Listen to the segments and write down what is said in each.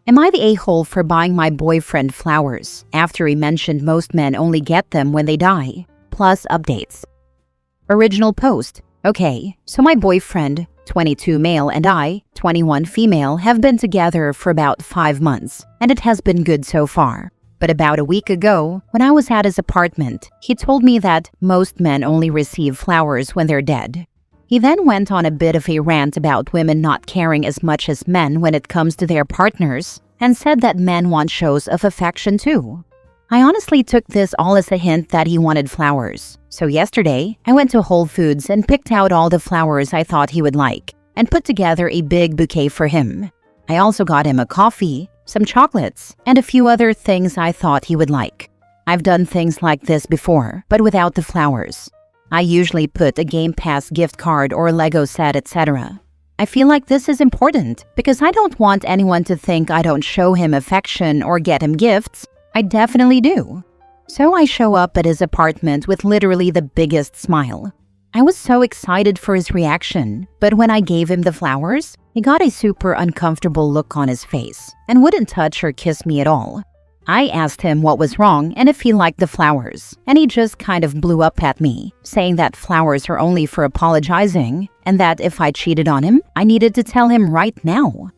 Am I the a-hole for buying my boyfriend flowers after he mentioned most men only get them when they die? Plus updates. Original post. Okay, so my boyfriend, 22 male, and I, 21 female, have been together for about 5 months, and it has been good so far. But about a week ago, when I was at his apartment, he told me that most men only receive flowers when they're dead. He then went on a bit of a rant about women not caring as much as men when it comes to their partners, and said that men want shows of affection too. I honestly took this all as a hint that he wanted flowers. So yesterday, I went to Whole Foods and picked out all the flowers I thought he would like, and put together a big bouquet for him. I also got him a coffee, some chocolates, and a few other things I thought he would like. I've done things like this before, but without the flowers. I usually put a Game Pass gift card or a Lego set, etc. I feel like this is important because I don't want anyone to think I don't show him affection or get him gifts. I definitely do. So I show up at his apartment with literally the biggest smile. I was so excited for his reaction, but when I gave him the flowers, he got a super uncomfortable look on his face and wouldn't touch or kiss me at all. I asked him what was wrong and if he liked the flowers, and he just kind of blew up at me, saying that flowers are only for apologizing and that if I cheated on him, I needed to tell him right now.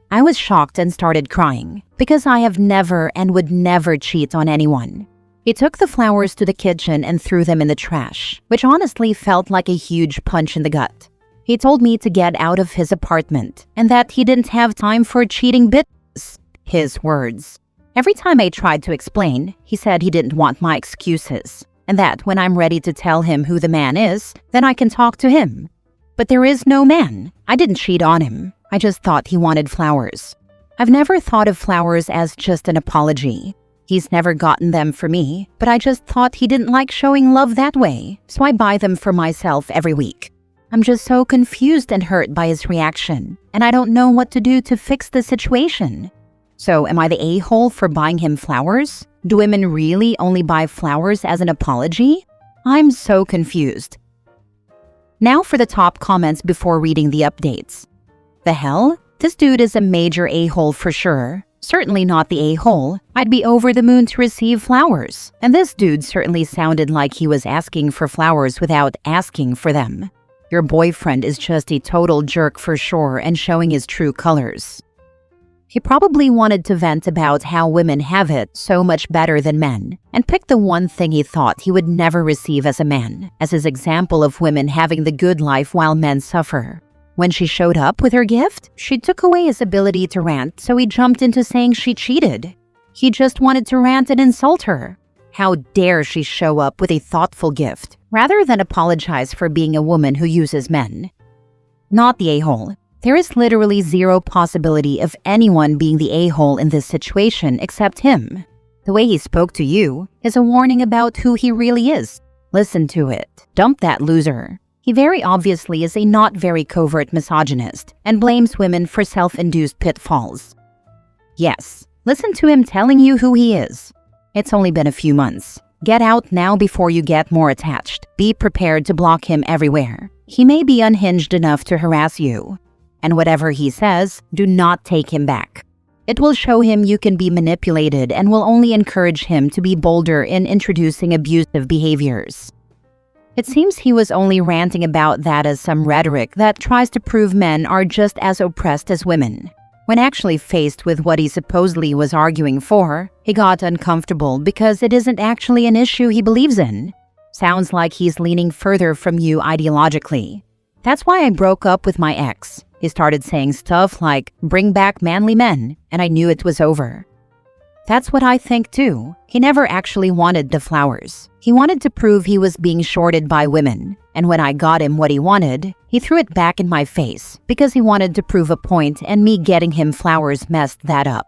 I was shocked and started crying because I have never and would never cheat on anyone. He took the flowers to the kitchen and threw them in the trash, which honestly felt like a huge punch in the gut. He told me to get out of his apartment and that he didn't have time for cheating bitches. His words. Every time I tried to explain, he said he didn't want my excuses, and that when I'm ready to tell him who the man is, then I can talk to him. But there is no man. I didn't cheat on him. I just thought he wanted flowers. I've never thought of flowers as just an apology. He's never gotten them for me, but I just thought he didn't like showing love that way, so I buy them for myself every week. I'm just so confused and hurt by his reaction, and I don't know what to do to fix the situation. So, am I the a-hole for buying him flowers? Do women really only buy flowers as an apology? I'm so confused. Now for the top comments before reading the updates. The hell? This dude is a major a-hole for sure. Certainly not the a-hole. I'd be over the moon to receive flowers. And this dude certainly sounded like he was asking for flowers without asking for them. Your boyfriend is just a total jerk for sure and showing his true colors. He probably wanted to vent about how women have it so much better than men, and picked the one thing he thought he would never receive as a man, as his example of women having the good life while men suffer. When she showed up with her gift, she took away his ability to rant, so he jumped into saying she cheated. He just wanted to rant and insult her. How dare she show up with a thoughtful gift, rather than apologize for being a woman who uses men. Not the a-hole. There is literally zero possibility of anyone being the a-hole in this situation except him. The way he spoke to you is a warning about who he really is. Listen to it. Dump that loser. He very obviously is a not very covert misogynist and blames women for self-induced pitfalls. Yes, listen to him telling you who he is. It's only been a few months. Get out now before you get more attached. Be prepared to block him everywhere. He may be unhinged enough to harass you. And whatever he says, do not take him back. It will show him you can be manipulated and will only encourage him to be bolder in introducing abusive behaviors. It seems he was only ranting about that as some rhetoric that tries to prove men are just as oppressed as women. When actually faced with what he supposedly was arguing for, he got uncomfortable because it isn't actually an issue he believes in. Sounds like he's leaning further from you ideologically. That's why I broke up with my ex. He started saying stuff like, "Bring back manly men," and I knew it was over. That's what I think too. He never actually wanted the flowers. He wanted to prove he was being shorted by women. And when I got him what he wanted, he threw it back in my face because he wanted to prove a point, and me getting him flowers messed that up.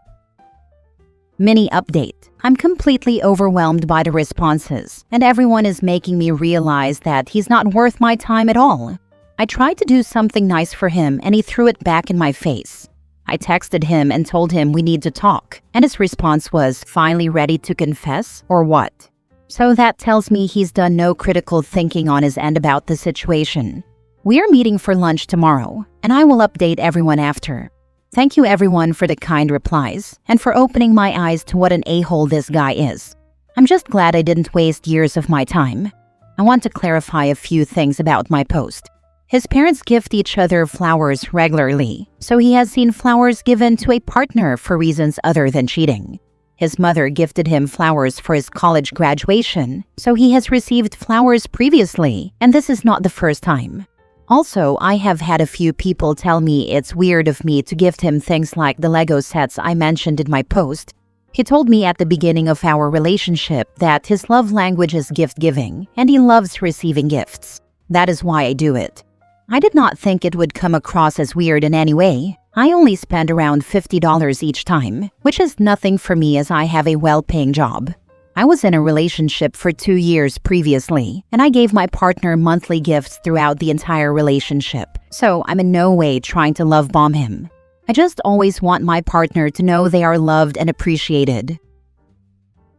Mini update. I'm completely overwhelmed by the responses, and everyone is making me realize that he's not worth my time at all. I tried to do something nice for him and he threw it back in my face. I texted him and told him we need to talk, and his response was, "Finally ready to confess, or what?" So that tells me he's done no critical thinking on his end about the situation. We are meeting for lunch tomorrow, and I will update everyone after. Thank you everyone for the kind replies and for opening my eyes to what an a-hole this guy is. I'm just glad I didn't waste years of my time. I want to clarify a few things about my post. His parents gift each other flowers regularly, so he has seen flowers given to a partner for reasons other than cheating. His mother gifted him flowers for his college graduation, so he has received flowers previously, and this is not the first time. Also, I have had a few people tell me it's weird of me to gift him things like the Lego sets I mentioned in my post. He told me at the beginning of our relationship that his love language is gift-giving, and he loves receiving gifts. That is why I do it. I did not think it would come across as weird in any way. I only spend around $50 each time, which is nothing for me as I have a well-paying job. I was in a relationship for 2 years previously, and I gave my partner monthly gifts throughout the entire relationship, so I'm in no way trying to love bomb him. I just always want my partner to know they are loved and appreciated.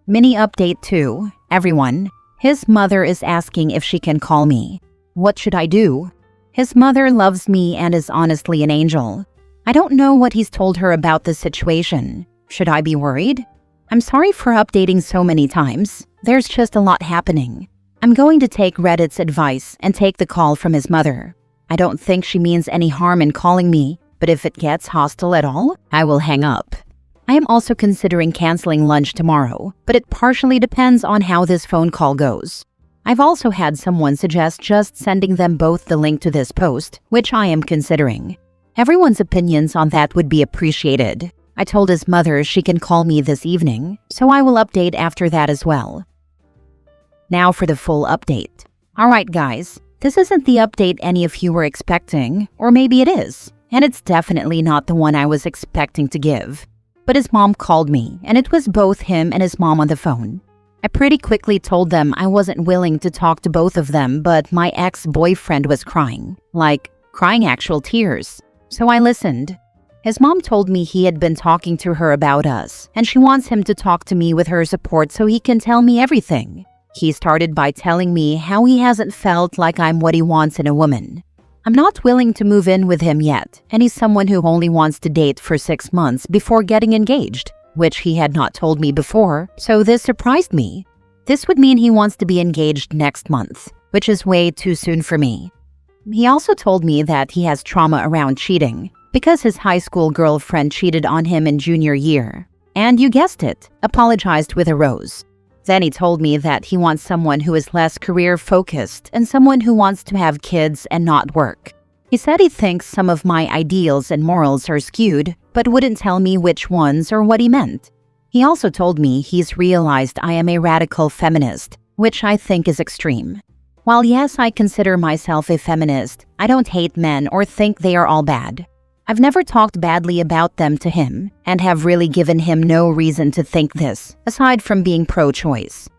Mini update 2. Everyone. His mother is asking if she can call me. What should I do? His mother loves me and is honestly an angel. I don't know what he's told her about this situation. Should I be worried? I'm sorry for updating so many times. There's just a lot happening. I'm going to take Reddit's advice and take the call from his mother. I don't think she means any harm in calling me, but if it gets hostile at all, I will hang up. I am also considering canceling lunch tomorrow, but it partially depends on how this phone call goes. I've also had someone suggest just sending them both the link to this post, which I am considering. Everyone's opinions on that would be appreciated. I told his mother she can call me this evening, so I will update after that as well. Now for the full update. Alright guys, this isn't the update any of you were expecting, or maybe it is, and it's definitely not the one I was expecting to give. But his mom called me, and it was both him and his mom on the phone. I pretty quickly told them I wasn't willing to talk to both of them, but my ex-boyfriend was crying. Like, crying actual tears. So I listened. His mom told me he had been talking to her about us, and she wants him to talk to me with her support so he can tell me everything. He started by telling me how he hasn't felt like I'm what he wants in a woman. I'm not willing to move in with him yet, and he's someone who only wants to date for 6 months before getting engaged, which he had not told me before, so this surprised me. This would mean he wants to be engaged next month, which is way too soon for me. He also told me that he has trauma around cheating, because his high school girlfriend cheated on him in junior year. And you guessed it, apologized with a rose. Then he told me that he wants someone who is less career-focused and someone who wants to have kids and not work. He said he thinks some of my ideals and morals are skewed, but wouldn't tell me which ones or what he meant. He also told me he's realized I am a radical feminist, which I think is extreme. While yes, I consider myself a feminist, I don't hate men or think they are all bad. I've never talked badly about them to him, and have really given him no reason to think this, aside from being pro-choice.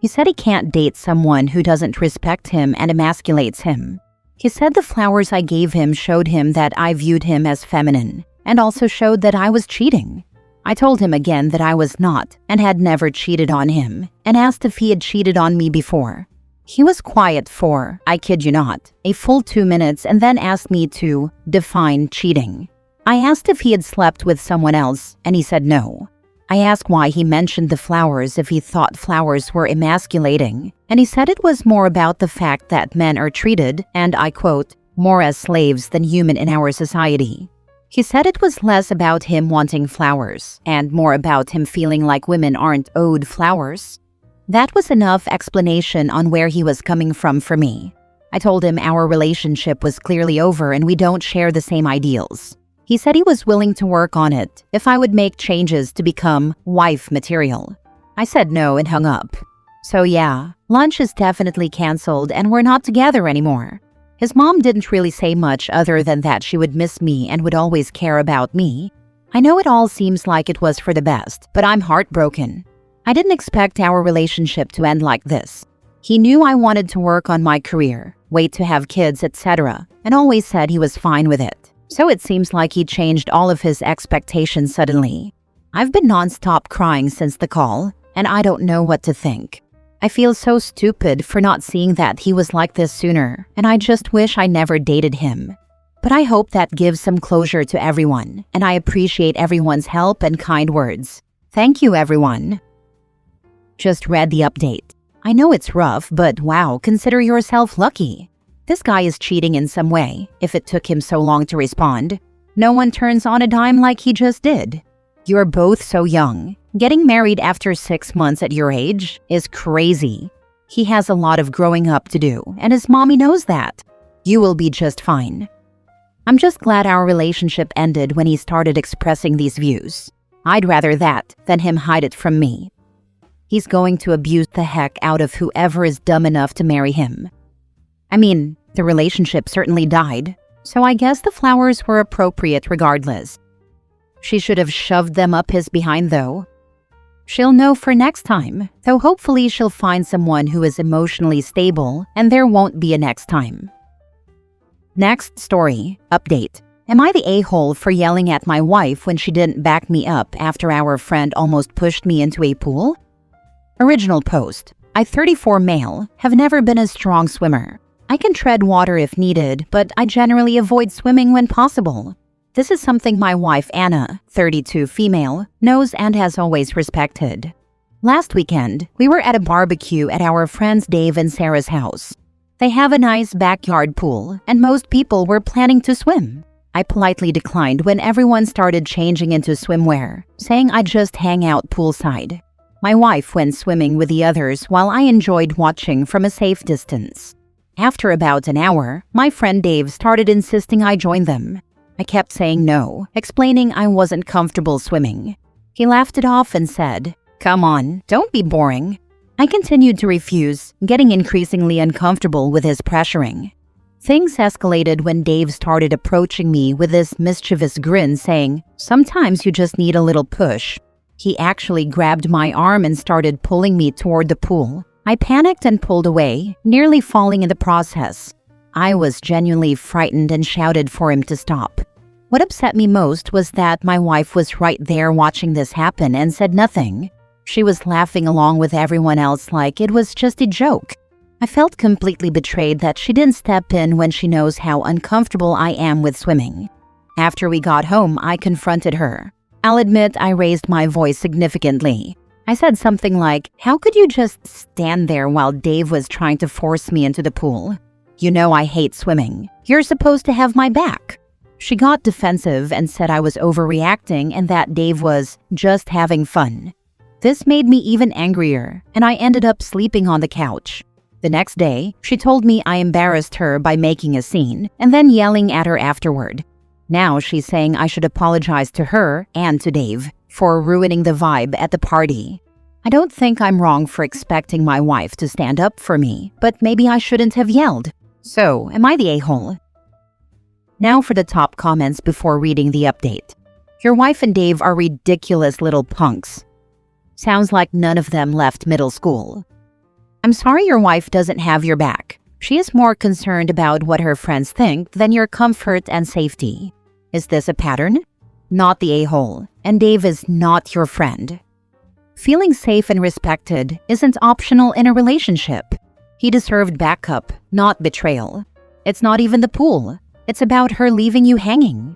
He said he can't date someone who doesn't respect him and emasculates him. He said the flowers I gave him showed him that I viewed him as feminine, and also showed that I was cheating. I told him again that I was not, and had never cheated on him, and asked if he had cheated on me before. He was quiet for, I kid you not, a full 2 minutes and then asked me to define cheating. I asked if he had slept with someone else, and he said no. I asked why he mentioned the flowers if he thought flowers were emasculating, and he said it was more about the fact that men are treated, and I quote, more as slaves than human in our society. He said it was less about him wanting flowers, and more about him feeling like women aren't owed flowers. That was enough explanation on where he was coming from for me. I told him our relationship was clearly over and we don't share the same ideals. He said he was willing to work on it if I would make changes to become wife material. I said no and hung up. So yeah, lunch is definitely canceled and we're not together anymore. His mom didn't really say much other than that she would miss me and would always care about me. I know it all seems like it was for the best, but I'm heartbroken. I didn't expect our relationship to end like this. He knew I wanted to work on my career, wait to have kids, etc., and always said he was fine with it. So it seems like he changed all of his expectations suddenly. I've been non-stop crying since the call, and I don't know what to think. I feel so stupid for not seeing that he was like this sooner, and I just wish I never dated him. But I hope that gives some closure to everyone, and I appreciate everyone's help and kind words. Thank you, everyone. Just read the update. I know it's rough, but wow, consider yourself lucky. This guy is cheating in some way, if it took him so long to respond. No one turns on a dime like he just did. You're both so young. Getting married after 6 months at your age is crazy. He has a lot of growing up to do, and his mommy knows that. You will be just fine. I'm just glad our relationship ended when he started expressing these views. I'd rather that than him hide it from me. He's going to abuse the heck out of whoever is dumb enough to marry him. I mean, the relationship certainly died, so I guess the flowers were appropriate regardless. She should have shoved them up his behind though. She'll know for next time, though hopefully she'll find someone who is emotionally stable and there won't be a next time. Next story, update. Am I the a-hole for yelling at my wife when she didn't back me up after our friend almost pushed me into a pool? Original post. I, 34 male, have never been a strong swimmer. I can tread water if needed, but I generally avoid swimming when possible. This is something my wife Anna, 32 female, knows and has always respected. Last weekend, we were at a barbecue at our friends Dave and Sarah's house. They have a nice backyard pool, and most people were planning to swim. I politely declined when everyone started changing into swimwear, saying I'd just hang out poolside. My wife went swimming with the others while I enjoyed watching from a safe distance. After about an hour, my friend Dave started insisting I join them. I kept saying no, explaining I wasn't comfortable swimming. He laughed it off and said, "Come on, don't be boring." I continued to refuse, getting increasingly uncomfortable with his pressuring. Things escalated when Dave started approaching me with this mischievous grin saying, "Sometimes you just need a little push." He actually grabbed my arm and started pulling me toward the pool. I panicked and pulled away, nearly falling in the process. I was genuinely frightened and shouted for him to stop. What upset me most was that my wife was right there watching this happen and said nothing. She was laughing along with everyone else like it was just a joke. I felt completely betrayed that she didn't step in when she knows how uncomfortable I am with swimming. After we got home, I confronted her. I'll admit I raised my voice significantly. I said something like, "How could you just stand there while Dave was trying to force me into the pool? You know I hate swimming. You're supposed to have my back." She got defensive and said I was overreacting and that Dave was just having fun. This made me even angrier, and I ended up sleeping on the couch. The next day, she told me I embarrassed her by making a scene and then yelling at her afterward. Now she's saying I should apologize to her and to Dave for ruining the vibe at the party. I don't think I'm wrong for expecting my wife to stand up for me, but maybe I shouldn't have yelled. So, am I the a-hole? Now for the top comments before reading the update. Your wife and Dave are ridiculous little punks. Sounds like none of them left middle school. I'm sorry your wife doesn't have your back. She is more concerned about what her friends think than your comfort and safety. Is this a pattern? Not the a-hole, and Dave is not your friend. Feeling safe and respected isn't optional in a relationship. He deserved backup, not betrayal. It's not even the pool. It's about her leaving you hanging.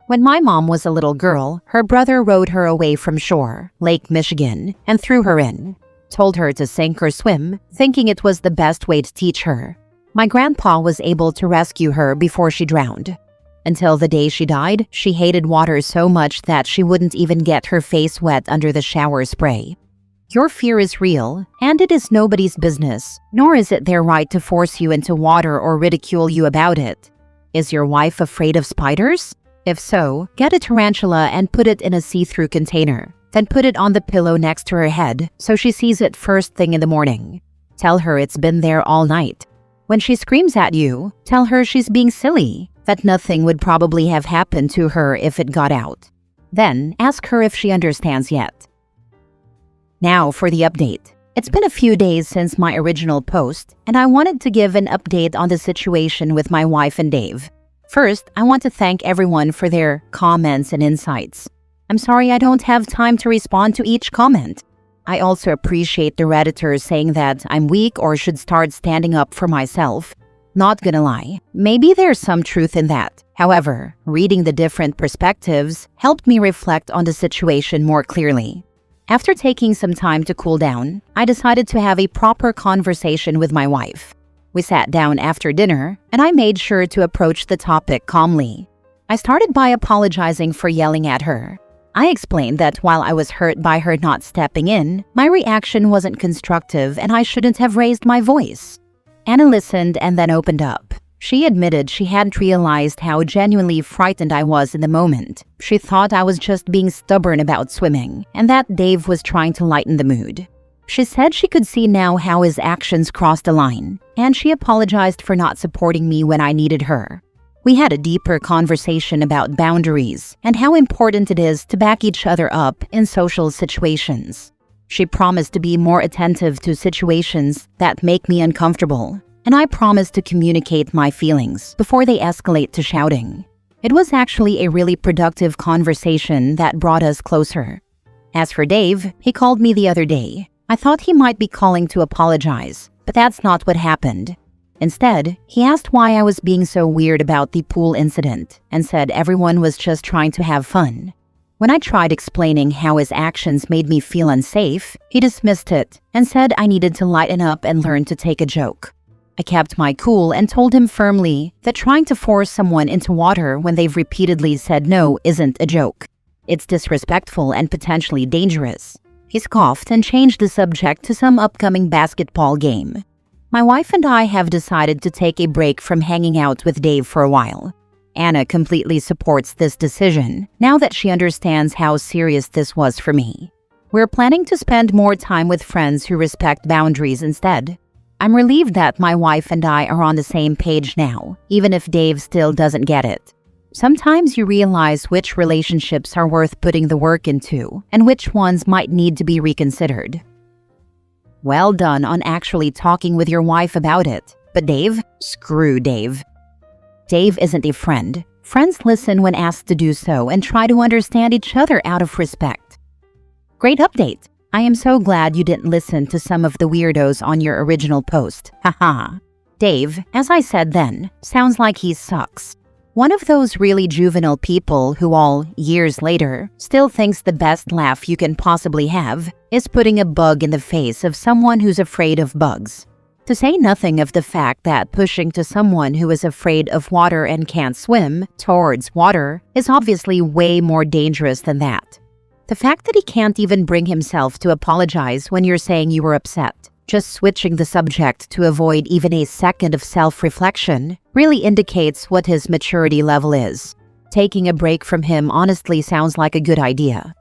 When my mom was a little girl, her brother rowed her away from shore, Lake Michigan, and threw her in. Told her to sink or swim, thinking it was the best way to teach her. My grandpa was able to rescue her before she drowned. Until the day she died, she hated water so much that she wouldn't even get her face wet under the shower spray. Your fear is real, and it is nobody's business, nor is it their right to force you into water or ridicule you about it. Is your wife afraid of spiders? If so, get a tarantula and put it in a see-through container. Then put it on the pillow next to her head so she sees it first thing in the morning. Tell her it's been there all night. When she screams at you, tell her she's being silly, that nothing would probably have happened to her if it got out. Then ask her if she understands yet. Now for the update. It's been a few days since my original post, and I wanted to give an update on the situation with my wife and Dave. First, I want to thank everyone for their comments and insights. I'm sorry I don't have time to respond to each comment. I also appreciate the Redditors saying that I'm weak or should start standing up for myself. Not gonna lie, maybe there's some truth in that. However, reading the different perspectives helped me reflect on the situation more clearly. After taking some time to cool down, I decided to have a proper conversation with my wife. We sat down after dinner, and I made sure to approach the topic calmly. I started by apologizing for yelling at her. I explained that while I was hurt by her not stepping in, my reaction wasn't constructive and I shouldn't have raised my voice. Anna listened and then opened up. She admitted she hadn't realized how genuinely frightened I was in the moment. She thought I was just being stubborn about swimming, and that Dave was trying to lighten the mood. She said she could see now how his actions crossed a line, and she apologized for not supporting me when I needed her. We had a deeper conversation about boundaries and how important it is to back each other up in social situations. She promised to be more attentive to situations that make me uncomfortable, and I promised to communicate my feelings before they escalate to shouting. It was actually a really productive conversation that brought us closer. As for Dave, he called me the other day. I thought he might be calling to apologize, but that's not what happened. Instead, he asked why I was being so weird about the pool incident and said everyone was just trying to have fun. When I tried explaining how his actions made me feel unsafe, he dismissed it and said I needed to lighten up and learn to take a joke. I kept my cool and told him firmly that trying to force someone into water when they've repeatedly said no isn't a joke. It's disrespectful and potentially dangerous. He scoffed and changed the subject to some upcoming basketball game. My wife and I have decided to take a break from hanging out with Dave for a while. Anna completely supports this decision now that she understands how serious this was for me. We're planning to spend more time with friends who respect boundaries instead. I'm relieved that my wife and I are on the same page now, even if Dave still doesn't get it. Sometimes you realize which relationships are worth putting the work into and which ones might need to be reconsidered. Well done on actually talking with your wife about it. But Dave? Screw Dave. Dave isn't a friend. Friends listen when asked to do so and try to understand each other out of respect. Great update. I am so glad you didn't listen to some of the weirdos on your original post. Haha. Dave, as I said then, sounds like he sucks. One of those really juvenile people who all, years later, still thinks the best laugh you can possibly have is putting a bug in the face of someone who's afraid of bugs. To say nothing of the fact that pushing to someone who is afraid of water and can't swim towards water is obviously way more dangerous than that. The fact that he can't even bring himself to apologize when you're saying you were upset, just switching the subject to avoid even a second of self-reflection, really indicates what his maturity level is. Taking a break from him honestly sounds like a good idea.